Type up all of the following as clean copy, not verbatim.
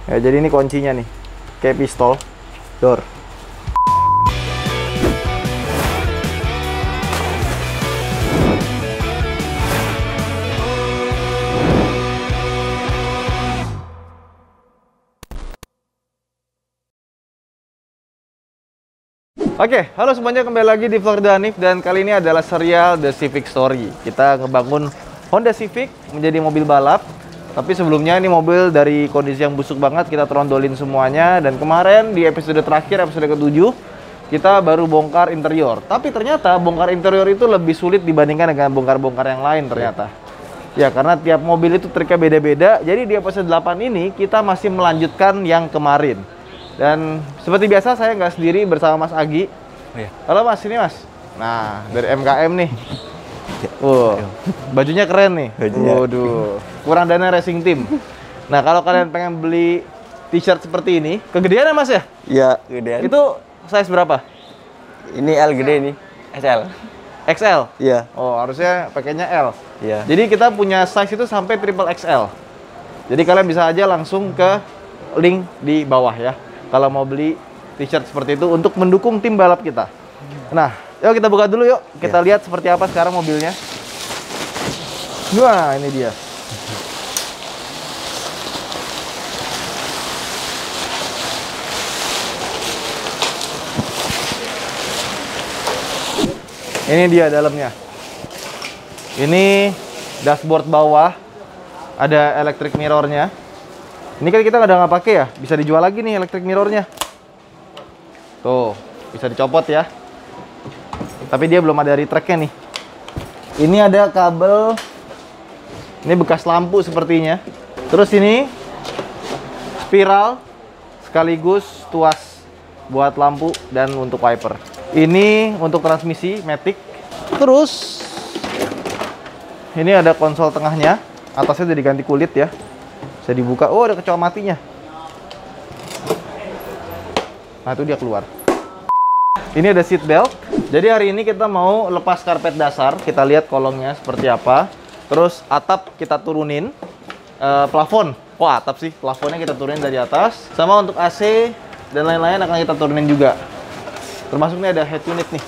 Ya, jadi ini kuncinya nih, kayak pistol door. Oke, halo semuanya, kembali lagi di vlog Danif, dan kali ini adalah serial The Civic Story. Kita ngebangun Honda Civic menjadi mobil balap. Tapi sebelumnya ini mobil dari kondisi yang busuk banget, kita trondolin semuanya. Dan kemarin di episode terakhir, episode ke-7, kita baru bongkar interior. Tapi ternyata bongkar interior itu lebih sulit dibandingkan dengan bongkar-bongkar yang lain ternyata. Ya, karena tiap mobil itu triknya beda-beda. Jadi di episode 8 ini kita masih melanjutkan yang kemarin. Dan seperti biasa saya nggak sendiri, bersama Mas Agi. Iya. Halo Mas, ini Mas. Nah, dari MKM nih. Bajunya keren nih. Waduh, kurang dana racing team. Nah, kalau kalian pengen beli t-shirt seperti ini, kegedean ya Mas ya? Iya, gedean. Itu size berapa? Ini L gede nih, SL. XL? Iya. Oh, harusnya pakainya L. Iya. Jadi kita punya size itu sampai triple XL. Jadi kalian bisa aja langsung ke link di bawah ya, kalau mau beli t-shirt seperti itu untuk mendukung tim balap kita. Nah, yuk kita buka dulu yuk. Kita lihat seperti apa sekarang mobilnya. Wah, ini dia. Ini dia dalamnya. Ini dashboard bawah, ada electric mirrornya. Ini kan kita nggak pakai ya, bisa dijual lagi nih electric mirrornya. Tuh, bisa dicopot ya. Tapi dia belum ada retracknya nih. Ini ada kabel. Ini bekas lampu sepertinya. Terus ini spiral sekaligus tuas buat lampu dan untuk wiper. Ini untuk transmisi matic. Terus ini ada konsol tengahnya. Atasnya udah diganti kulit ya. Bisa dibuka. Oh, ada kecoa matinya. Nah, itu dia keluar. Ini ada seat belt. Jadi hari ini kita mau lepas karpet dasar. Kita lihat kolongnya seperti apa. Terus atap kita turunin. Plafon. Wah, atap sih. Plafonnya kita turunin dari atas. Sama untuk AC dan lain-lain akan kita turunin juga. Termasuk ini ada head unit nih.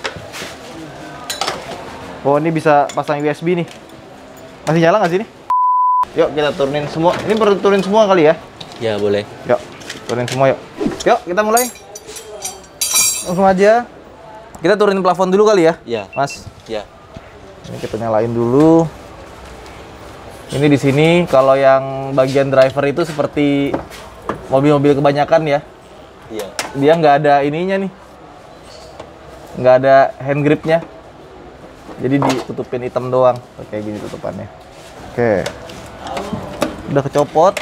Oh, ini bisa pasang USB nih. Masih nyala nggak sih ini? Yuk kita turunin semua. Ini perlu turunin semua kali ya? Ya, boleh. Yuk, turunin semua yuk. Yuk, kita mulai. Langsung aja. Kita turunin plafon dulu kali ya? Iya. Mas. Iya. Ini kita nyalain dulu. Ini di sini kalau yang bagian driver itu seperti mobil-mobil kebanyakan ya. Iya. Dia nggak ada ininya nih. Nggak ada hand gripnya. Jadi ditutupin hitam doang. Kayak gini tutupannya. Oke. Udah kecopot.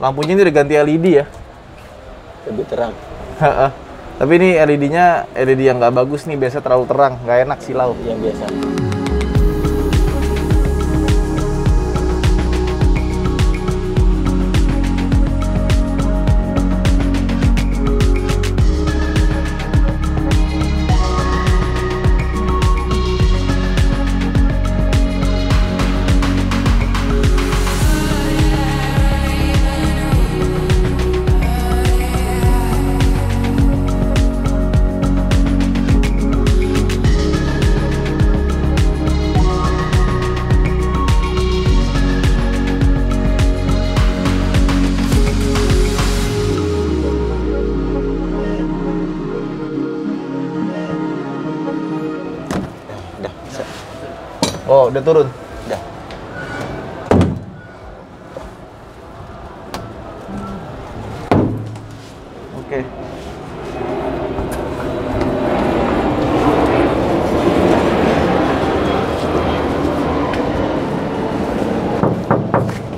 Lampunya ini udah ganti LED ya. Lebih terang. Tapi ini LED-nya LED yang nggak bagus nih, biasa terlalu terang, nggak enak silau. Yang biasa. Oh, udah turun? Udah. Oke.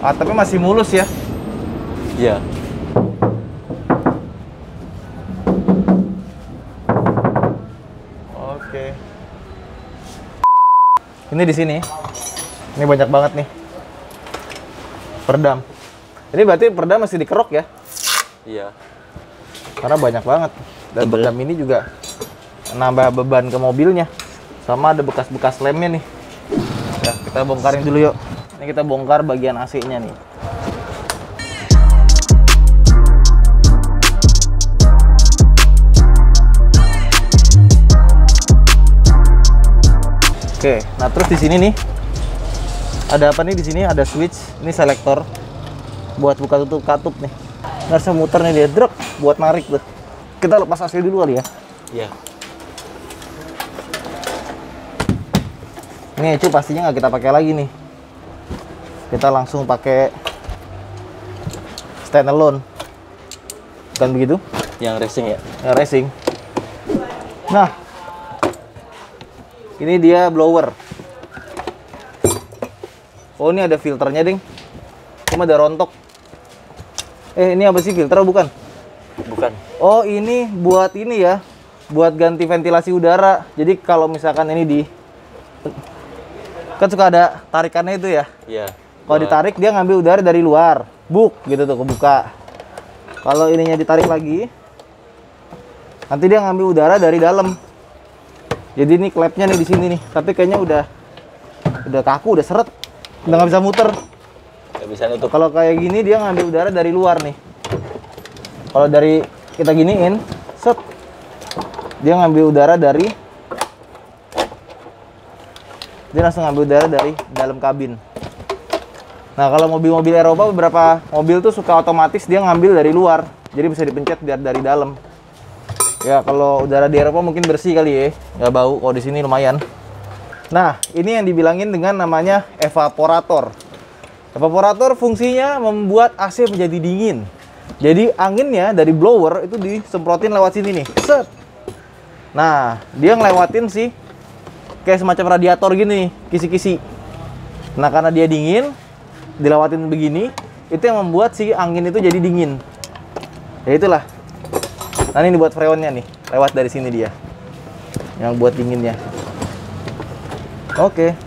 Tapi masih mulus ya? Iya. Oke. Ini di sini. Ini banyak banget nih. Perdam. Ini berarti perdam masih dikerok ya? Iya. Karena banyak banget. Dan perdam ini juga nambah beban ke mobilnya. Sama ada bekas-bekas lemnya nih. Ya, kita bongkarin dulu yuk. Ini kita bongkar bagian AC-nya nih. Oke, nah terus di sini nih ada apa nih? Di sini ada switch, ini selektor buat buka tutup katup nih. Nggak bisa muter nih dia, drek buat narik tuh. Kita lepas AC dulu kali ya. Iya. Ini itu pastinya nggak kita pakai lagi nih. Kita langsung pakai standalone. Bukan begitu? Yang racing ya? Yang racing. Nah, ini dia blower. Oh, ini ada filternya, ding. Cuma ada rontok. Ini apa sih, filter bukan? Bukan. Oh, ini buat ini ya. Buat ganti ventilasi udara. Jadi kalau misalkan ini kan suka ada tarikannya itu ya. Iya. Kalau ditarik dia ngambil udara dari luar. Buk gitu tuh, kebuka. Kalau ininya ditarik lagi, nanti dia ngambil udara dari dalam. Jadi ini klepnya nih di sini nih. Tapi kayaknya udah kaku, udah seret. Udah nggak bisa muter. Nggak bisa nutup. Kalau kayak gini dia ngambil udara dari luar nih. Kalau dari kita giniin, set. Dia ngambil udara dari langsung ngambil udara dari dalam kabin. Nah, kalau mobil-mobil Eropa, beberapa mobil tuh suka otomatis dia ngambil dari luar. Jadi bisa dipencet biar dari dalam. Ya, kalau udara di Eropa mungkin bersih kali ya. Nggak bau, kalau di sini lumayan. Nah, ini yang dibilangin dengan namanya evaporator. Evaporator fungsinya membuat AC menjadi dingin. Jadi anginnya dari blower itu disemprotin lewat sini nih. Set. Nah, dia ngelewatin sih kayak semacam radiator gini, kisi-kisi. Nah, karena dia dingin, dilewatin begini, itu yang membuat si angin itu jadi dingin. Ya itulah. Nah, ini buat freonnya nih, lewat dari sini dia. Yang buat dinginnya. Oke.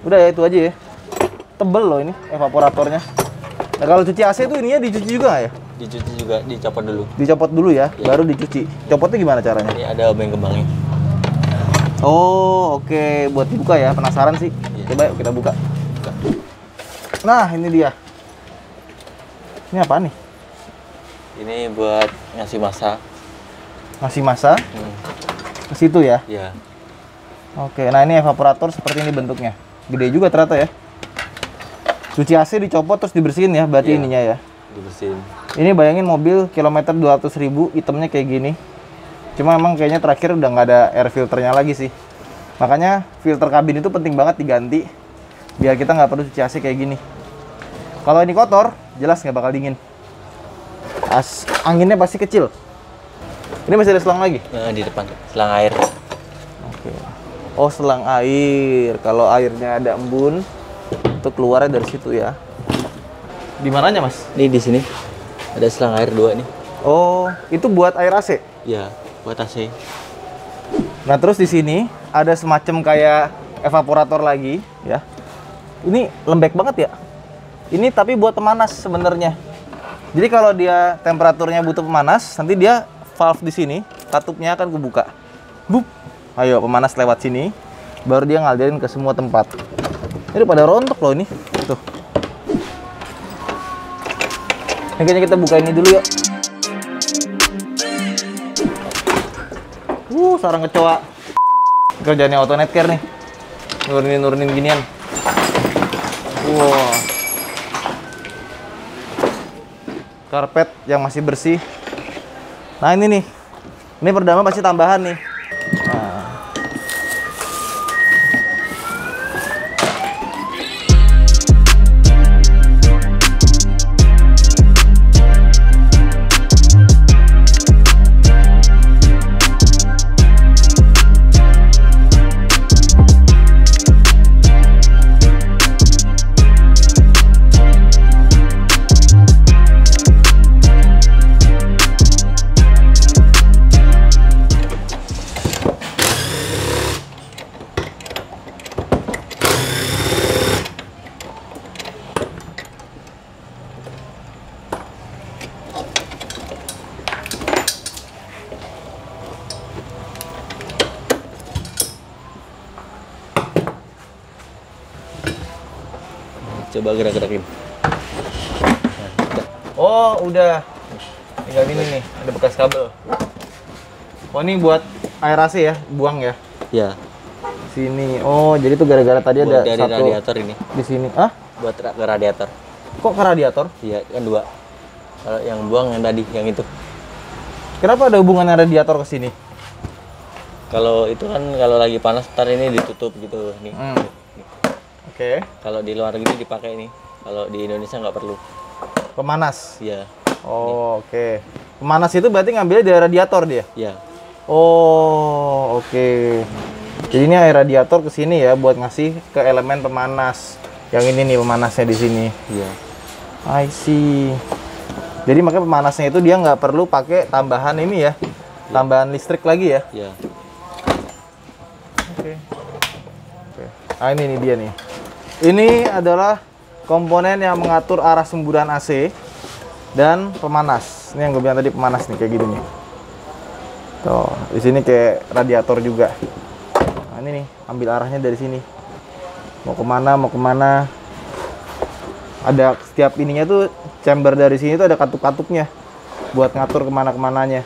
Udah ya, itu aja ya. Tebel loh ini evaporatornya. Nah, kalau cuci AC itu ininya dicuci juga nggak ya? Dicuci juga, dicopot dulu. Dicopot dulu ya, Iya. baru dicuci. Copotnya gimana caranya? Ini ada obeng kembangnya. Oh, oke. Buat dibuka ya, penasaran sih. Iya. Coba yuk kita buka. Nah, ini dia. Ini apa nih? Ini buat ngasih masa. Ngasih masa ke situ ya? Iya. Oke, nah ini evaporator seperti ini bentuknya. Gede juga ternyata ya. Cuci AC dicopot terus dibersihin ya, berarti Iya. ininya ya. Dibersihin. Ini bayangin mobil kilometer 200.000, hitamnya kayak gini. Cuma emang kayaknya terakhir udah nggak ada air filternya lagi sih. Makanya filter kabin itu penting banget diganti. Biar kita nggak perlu cuci AC kayak gini. Kalau ini kotor, jelas nggak bakal dingin. Anginnya pasti kecil. Ini masih ada selang lagi? Nah, di depan selang air. Oke. Oh, selang air. Kalau airnya ada embun, itu keluarnya dari situ ya. Di mananya, Mas? Ini di sini ada selang air 2 nih. Oh, itu buat air AC. Iya, buat AC. Nah, terus di sini ada semacam kayak evaporator lagi, ya. Ini lembek banget ya. Ini tapi buat pemanas sebenarnya. Jadi kalau dia temperaturnya butuh pemanas, nanti dia valve di sini, katupnya akan kebuka. Bup. Ayo, pemanas lewat sini, baru dia ngalirin ke semua tempat. Ini pada rontok loh ini. Tuh. Ini kayaknya kita buka ini dulu yuk. Sarang kecoa. Kerjaannya Autonet Care nih. Nurunin ginian. Wow. Karpet yang masih bersih. Nah, ini nih. Ini perdama pasti tambahan nih. Nah. Coba gerak-gerakin. Oh, udah. Tinggal ini nih, ada bekas kabel. Oh, ini buat air AC ya, buang ya. Ya. Sini. Oh, jadi itu gara-gara tadi Buat ada dari satu radiator ini. di sini. Ah? Buat ke radiator. Kok ke radiator? Iya, kan 2. Kalau yang buang yang tadi, yang itu. Kenapa ada hubungannya radiator ke sini? Kalau itu kan kalau lagi panas ntar ini ditutup gitu nih. Oke. Kalau di luar negeri dipakai ini. Kalau di Indonesia nggak perlu. Pemanas. Iya. Oh, oke. Pemanas itu berarti ngambilnya dari radiator dia? Iya. Oh, oke. Jadi ini air radiator ke sini ya buat ngasih ke elemen pemanas. Yang ini nih pemanasnya di sini. Iya. I see. Jadi makanya pemanasnya itu dia nggak perlu pakai tambahan ini ya, tambahan listrik lagi ya. Iya. Oke. Oke. Ah ini nih dia nih. Ini adalah komponen yang mengatur arah semburan AC dan pemanas. Ini yang gue bilang tadi pemanas nih kayak gini nih. Tuh, di sini kayak radiator juga. Nah, ini nih, ambil arahnya dari sini. Mau kemana, mau kemana. Ada setiap ininya tuh, chamber dari sini tuh ada katup-katupnya. Buat ngatur kemana-kemananya.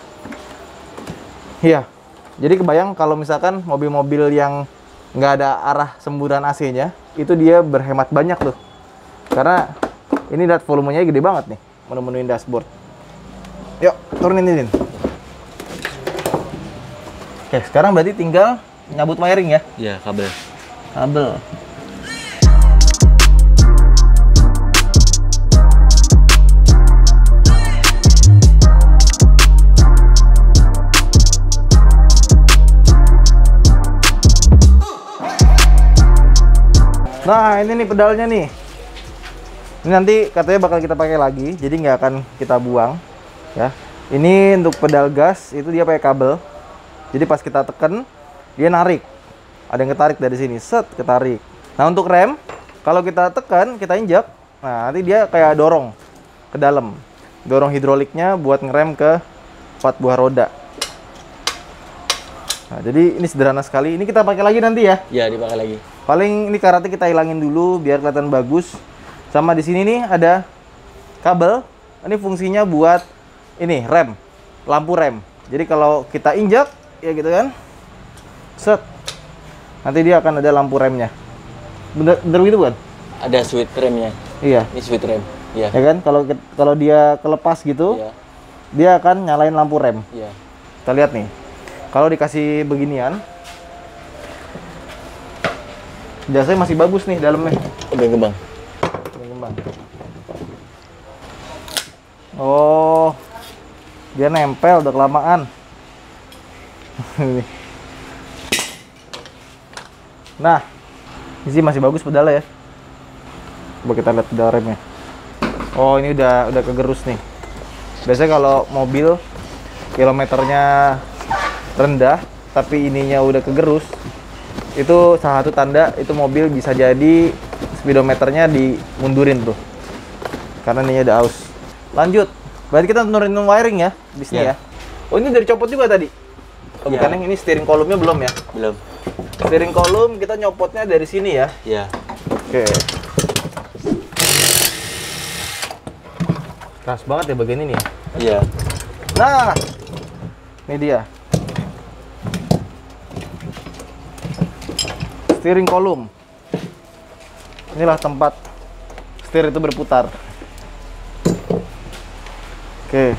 Iya. Jadi kebayang kalau misalkan mobil-mobil yang nggak ada arah semburan AC-nya, itu dia berhemat banyak tuh. Karena ini lihat volumenya gede banget nih, menu-menuin dashboard. Yuk, turunin ini. Oke, sekarang berarti tinggal nyabut wiring ya? Iya, kabel. Kabel. Nah, ini nih pedalnya nih. Ini nanti katanya bakal kita pakai lagi, jadi nggak akan kita buang ya. Ini untuk pedal gas, itu dia pakai kabel. Jadi pas kita tekan, dia narik. Ada yang ketarik dari sini, set, ketarik. Nah, untuk rem, kalau kita tekan, kita injak, nah nanti dia kayak dorong ke dalam. Dorong hidroliknya buat ngerem ke 4 buah roda. Nah, jadi ini sederhana sekali. Ini kita pakai lagi nanti ya. Iya, dipakai lagi. Paling ini karetnya kita hilangin dulu biar kelihatan bagus. Sama di sini nih ada kabel. Ini fungsinya buat ini rem, lampu rem. Jadi kalau kita injak ya gitu kan, set, nanti dia akan ada lampu remnya. Bener gitu kan? Ada switch remnya. Iya. Ini switch rem. Iya. Ya kan? Kalau dia kelepas gitu, Iya. dia akan nyalain lampu rem. Iya. Kita lihat nih. Kalau dikasih beginian, jasanya masih bagus nih dalamnya. Kembang. Oh, dia nempel udah kelamaan. Nah, ini sih masih bagus pedalnya ya. Coba kita lihat pedal remnya. Oh, ini udah kegerus nih. Biasanya kalau mobil kilometernya rendah tapi ininya udah kegerus, itu salah satu tanda itu mobil bisa jadi speedometernya dimundurin tuh, karena ininya udah aus. Lanjut, berarti kita nurunin wiring ya di sini ya. Oh, ini dari copot juga tadi? Oh, bukan, yang ini steering column-nya belum ya? Belum. Steering column kita nyopotnya dari sini ya? Iya. Oke. Keras banget ya bagian ini ya? Iya. Nah, ini dia. Steering column. Inilah tempat setir itu berputar. Oke.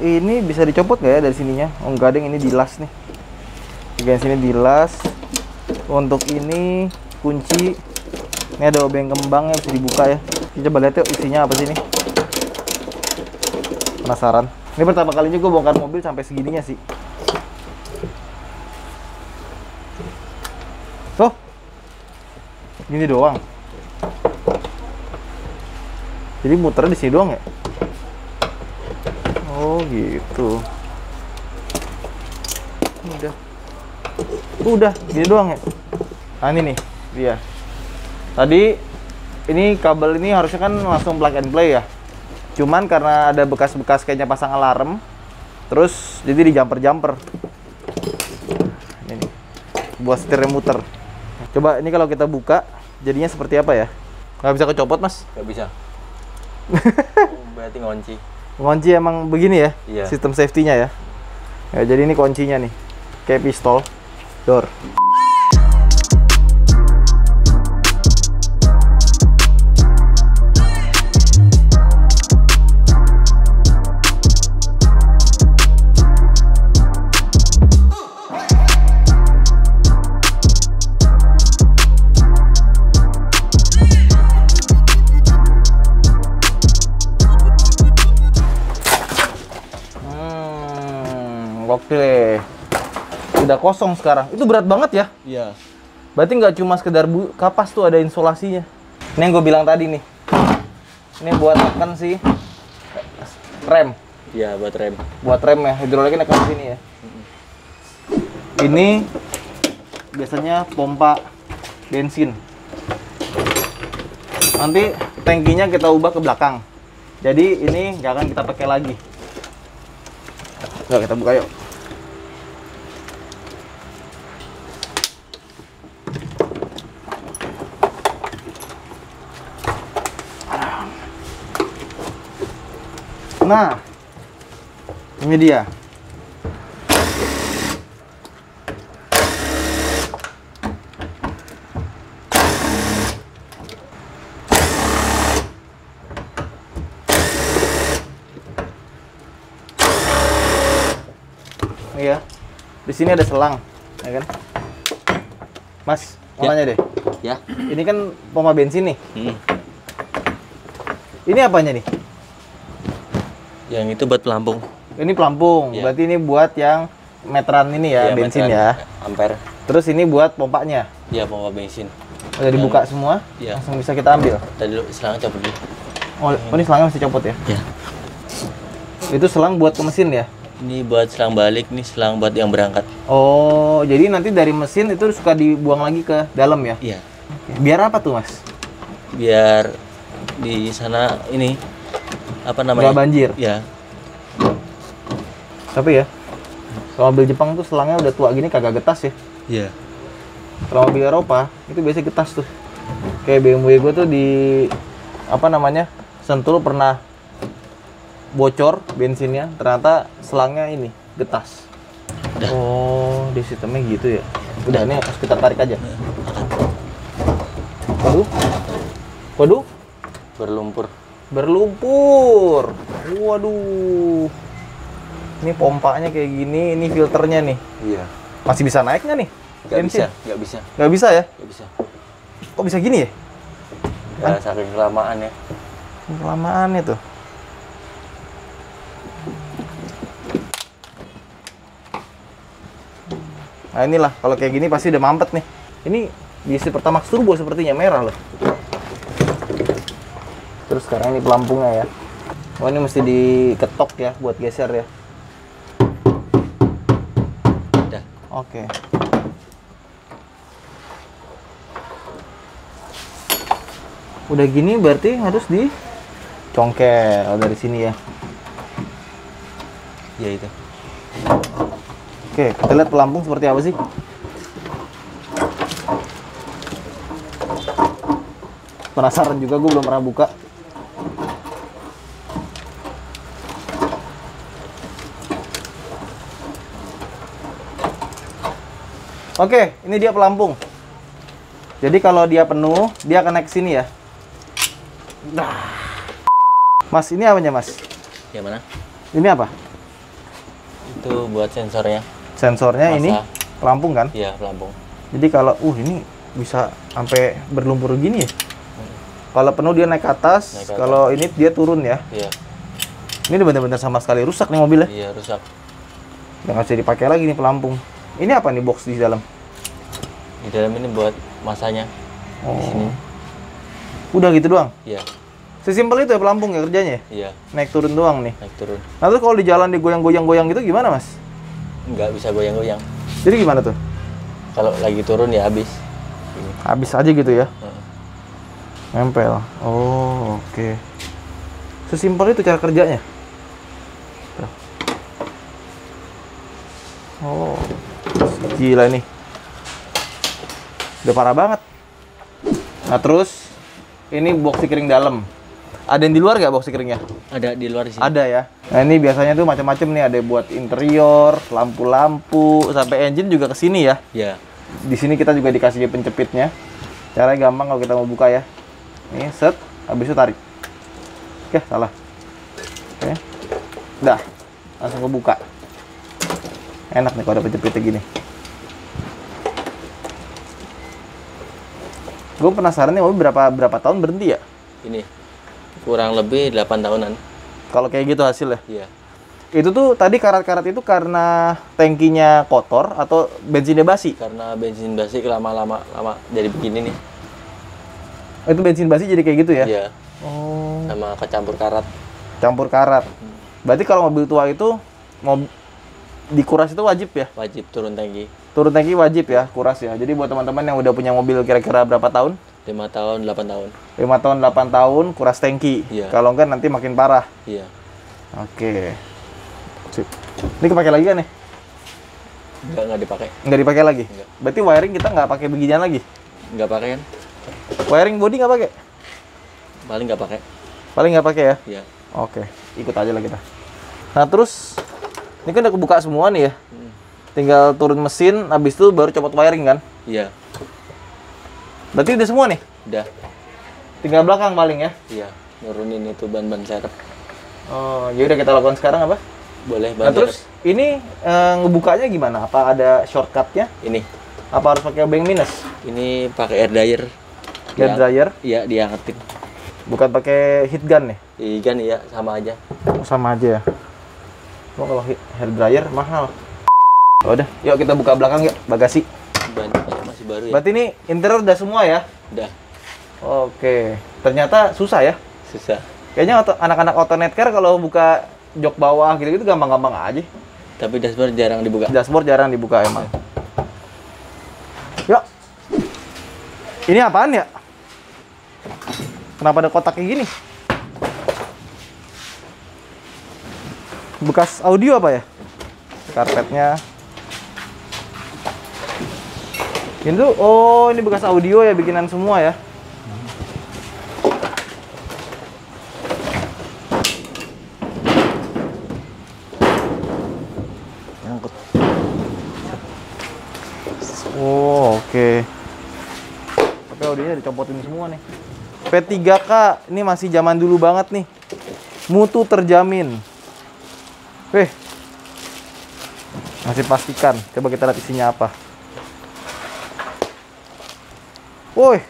Ini bisa dicopot nggak ya dari sininya? Oh, enggak, deng, ini dilas nih. Bagian sini dilas. Untuk ini kunci. Ini ada obeng kembangnya, bisa dibuka ya. Kita coba lihat yuk isinya apa sih ini. Penasaran. Ini pertama kalinya gue bongkar mobil sampai segininya sih. Tuh, gini doang. Jadi muternya di sini doang ya? Oh gitu. Udah, gini doang ya. Nah ini nih dia. Tadi ini kabel ini harusnya kan langsung plug and play ya. Cuman karena ada bekas-bekas kayaknya pasang alarm, terus jadi di jumper. Ini nih, buat setirnya muter. Coba ini kalau kita buka, jadinya seperti apa ya? Nggak bisa kecopot, Mas? Nggak bisa. Oh, berarti ngunci. Kunci emang begini ya? Iya. Sistem safety-nya ya? Ya, jadi ini kuncinya nih. Kayak pistol door. Oke. Udah kosong sekarang. Itu berat banget ya? Iya. Berarti nggak cuma sekedar kapas tuh, ada insulasinya. Ini yang gue bilang tadi nih. Ini buat tekan sih rem. Iya, buat rem. Buat rem ya, hidroliknya nekan sini ya. Ini biasanya pompa bensin. Nanti tangkinya kita ubah ke belakang. Jadi ini nggak akan kita pakai lagi. Nggak, kita buka yuk. Nah, ini dia. Iya, di sini ada selang, ya kan? Mas, mau nanya deh. Ya. Ini kan pompa bensin nih. Ini apanya nih? Yang itu buat pelampung. Ini pelampung, Ya. berarti ini buat yang meteran ini ya, Iya, bensin meteran ya. Ampere. Terus ini buat pompanya. Iya, pompa bensin. Udah dibuka semua, Iya. langsung bisa kita ambil. Tadi dulu selang copot dulu. Oh, ini selangnya masih copot ya? Ya. Itu selang buat ke mesin ya? Ini buat selang balik, ini selang buat yang berangkat. Oh, jadi nanti dari mesin itu suka dibuang lagi ke dalam ya? Iya. Biar apa tuh, Mas? Biar di sana ini apa namanya? Nggak banjir. Ya. Tapi ya, kalau mobil Jepang tuh selangnya udah tua gini kagak getas ya. Iya. Kalau mobil Eropa itu biasanya getas tuh. Kayak BMW gue tuh di apa namanya, Sentul pernah bocor bensinnya, ternyata selangnya ini getas. Udah. Oh, di sistemnya gitu ya. Udah, ini harus kita tarik aja. Waduh, waduh, Berlumpur. berlumpur. Waduh, ini pompanya kayak gini, ini filternya nih. Iya. Masih bisa naik nggak nih? Nggak bisa, Bensin? nggak bisa, Nggak bisa ya? nggak bisa. Kok bisa gini ya? Ya, saking kelamaan ya. Kelamaan itu. Nah inilah, kalau kayak gini pasti udah mampet nih. Ini diisi Pertamax Turbo sepertinya, merah loh. Terus sekarang ini pelampungnya ya. Oh, ini mesti diketok ya buat geser ya. Udah. Oke. Udah gini berarti harus dicongkel dari sini ya. Ya itu. Oke, kita lihat pelampung seperti apa sih. Penasaran juga, gue belum pernah buka. Oke, ini dia pelampung. Jadi kalau dia penuh, dia akan naik ke sini ya. Mas, ini apanya, Mas? Yang mana? Ini apa? Itu buat sensornya. Sensornya Masa. ini pelampung kan? Iya, pelampung. Jadi kalau ini bisa sampai berlumpur gini ya. Kalau penuh dia naik ke atas, Naik ke atas. kalau ini dia turun ya. Iya. Ini benar-benar sama sekali rusak nih mobilnya. Iya, rusak. Udah nggak bisa dipakai lagi nih pelampung. Ini apa nih box di dalam? Di dalam ini buat masanya. Di sini. Udah gitu doang? Iya. Sesimpel itu ya pelampung ya kerjanya ya? Iya, Naik turun doang nih. naik turun. Nah terus kalau di jalan digoyang-goyang gitu gimana, Mas? Nggak bisa goyang-goyang. Jadi gimana tuh? Kalau lagi turun ya habis. Ini. Habis aja gitu ya? Heeh. Nempel. Oh, oke. Sesimpel itu cara kerjanya. Tuh. Oh, gila nih. Udah parah banget. Nah terus, ini box kering dalam. Ada yang di luar nggak box keringnya? Ada di luar di sini. Ada ya. Nah ini biasanya tuh macam-macam nih. Ada buat interior, lampu-lampu, sampai engine juga ke sini ya. Iya. Di sini kita juga dikasih pencepitnya. Caranya gampang kalau kita mau buka ya. Nih, set, habis itu tarik. Oke, salah. Oke. Dah, langsung kebuka. Enak nih kalau ada pencepitnya gini. Gue penasaran nih mobil berapa tahun berhenti ya? Ini kurang lebih 8 tahunan. Kalau kayak gitu hasilnya. Iya. Itu tuh tadi karat-karat itu karena tangkinya kotor atau bensinnya basi? Karena bensin basi lama-lama jadi begini nih. Itu bensin basi jadi kayak gitu ya? Iya. Oh. Sama kecampur karat. Campur karat. Berarti kalau mobil tua itu mau dikuras itu wajib ya? Wajib turun tangki. Turun tangki wajib ya, kuras ya. Jadi buat teman-teman yang udah punya mobil kira-kira berapa tahun? 5 tahun, 8 tahun. 5 tahun, 8 tahun, kuras tangki. Iya. Kalau enggak nanti makin parah. Iya. Oke. Sip. Ini kepake lagi kan nih? Nggak dipakai. Nggak dipakai lagi? Nggak. Berarti wiring kita nggak pakai beginian lagi? Nggak pakai kan? Wiring body nggak pakai? Paling nggak pakai. Paling nggak pakai ya? Iya. Oke, ikut aja lah kita. Nah terus, ini kan udah kebuka semua nih ya? Tinggal turun mesin, habis itu baru copot wiring kan? Iya. Berarti udah semua nih? Udah. Tinggal belakang paling ya? Iya. Nurunin itu ban-ban serep. Oh, ya udah kita lakukan sekarang apa? Boleh Nah ban terus, ini ngebukanya gimana? Apa ada shortcutnya? Ini. Apa harus pakai obeng minus? Ini pakai air dryer. Air dryer? Iya, diangetin. Bukan pakai heat gun nih? Ikan iya, sama aja. Oh, sama aja ya? Oh, kalau hair dryer mahal. Oh, udah, yuk kita buka belakang yuk, bagasi. Bannya masih baru ya. Berarti ini interior udah semua ya? Udah. Oke, ternyata susah ya? Susah. Kayaknya anak-anak auto netcar kalau buka jok bawah gitu-gitu gampang-gampang aja. Tapi dashboard jarang dibuka. Dashboard jarang dibuka emang. Yuk. Ini apaan ya? Kenapa ada kotak kayak gini? Bekas audio apa ya? Karpetnya. Ini tuh, oh ini bekas audio ya, bikinan semua ya. Nyangkut. Oh, oke. Tapi audionya dicopotin semua nih. P3K, ini masih zaman dulu banget nih. Mutu terjamin. Masih pastikan. Coba kita lihat isinya apa. Woi,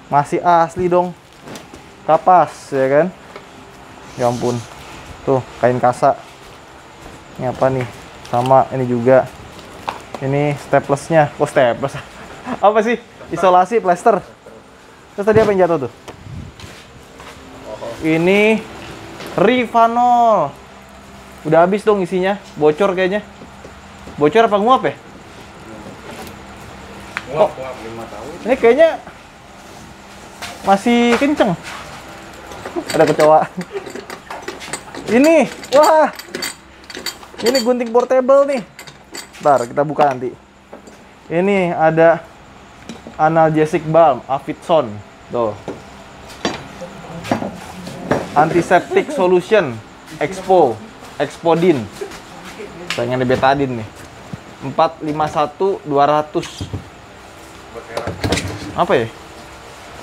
masih asli dong. Kapas, ya kan? Ya ampun. Tuh, kain kasa. Ini apa nih? Sama, ini juga. Ini staplesnya. Oh, staples. Apa sih? Isolasi, plester. Terus tadi apa yang jatuh tuh? Ini Rivanol. Udah habis dong isinya. Bocor kayaknya. Bocor apa nguap ya? Nguap 5 tahun. Ini kayaknya masih kenceng. Ada kecoa. Ini, wah. Ini gunting portable nih. Ntar kita buka nanti. Ini ada analgesic balm Avidson. Tuh. Antiseptic solution Expodin. Saingan betadine nih. 451-200. Apa ya?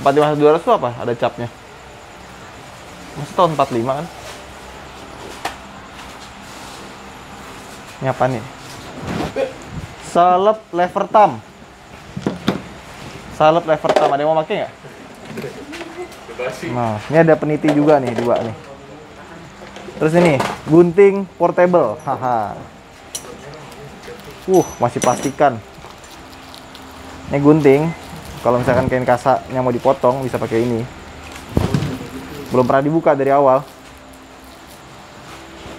451-200 itu apa? Ada capnya. Masa tahun 45 kan? Ini apa nih? Salep Levertam. Salep Levertam. Ada yang mau pakai nggak? Nah, ini ada peniti juga nih, 2 nih. Terus ini, gunting portable. Haha. Masih pastikan. Ini gunting. Kalau misalkan kain kasanya mau dipotong, bisa pakai ini. Belum pernah dibuka dari awal.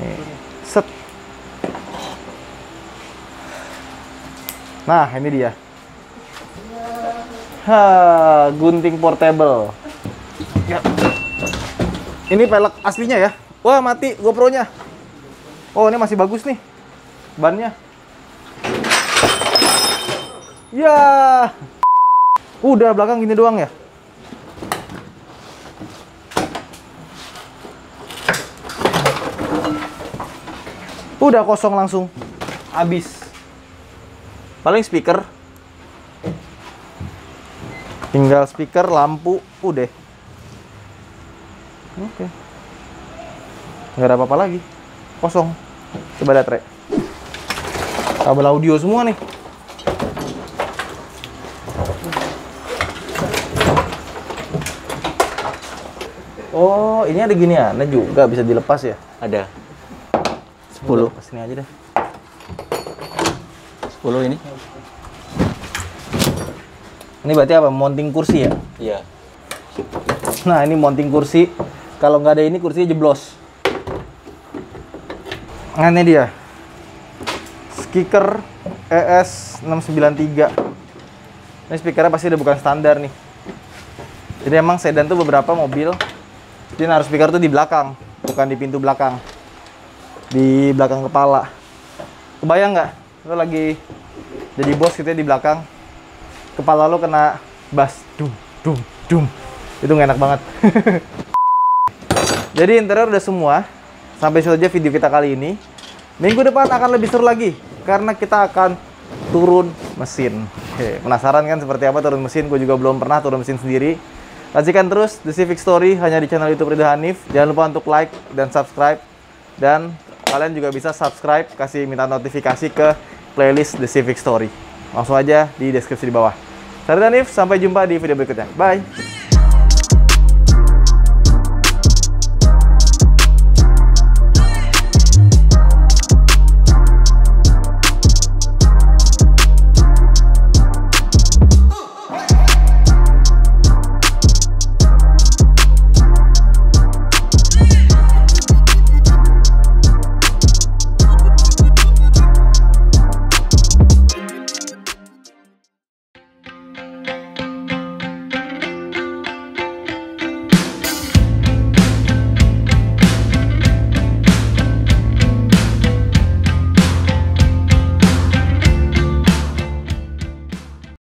Nih. Set. Nah, ini dia. Gunting portable. Ya. Ini pelek aslinya ya. Wah, mati GoPro-nya. Oh, ini masih bagus nih bannya. Ya. Udah belakang gini doang ya. Udah kosong langsung. Habis. Paling speaker. Tinggal speaker, lampu, udah. Oke. Nggak ada apa-apa lagi. Kosong. Coba lihat, Rek. Kabel audio semua nih. Oh, ini ada giniannya juga, bisa dilepas ya? Ada. 10. Ke sini aja deh. 10 ini. Ini berarti apa? Mounting kursi ya? Iya. Nah, ini mounting kursi. Kalau nggak ada ini kursinya jeblos. Nah, ini dia. Speaker ES693. Ini speakernya pasti udah bukan standar nih. Jadi emang sedan tuh beberapa mobil dia naruh speaker tuh di belakang, bukan di pintu belakang. Di belakang kepala. Kebayang nggak? Lo lagi jadi bos gitu ya di belakang. Kepala lo kena bass. Dum, dum, dum. Itu nggak enak banget. Jadi interior udah semua. Sampai situ aja video kita kali ini. Minggu depan akan lebih seru lagi. Karena kita akan turun mesin. Oke, penasaran kan seperti apa turun mesin? Gue juga belum pernah turun mesin sendiri. Saksikan terus The Civic Story hanya di channel YouTube Ridho Hanif. Jangan lupa untuk like dan subscribe. Dan kalian juga bisa subscribe, kasih minta notifikasi ke playlist The Civic Story. Langsung aja di deskripsi di bawah. Saya Ridho Hanif, sampai jumpa di video berikutnya. Bye!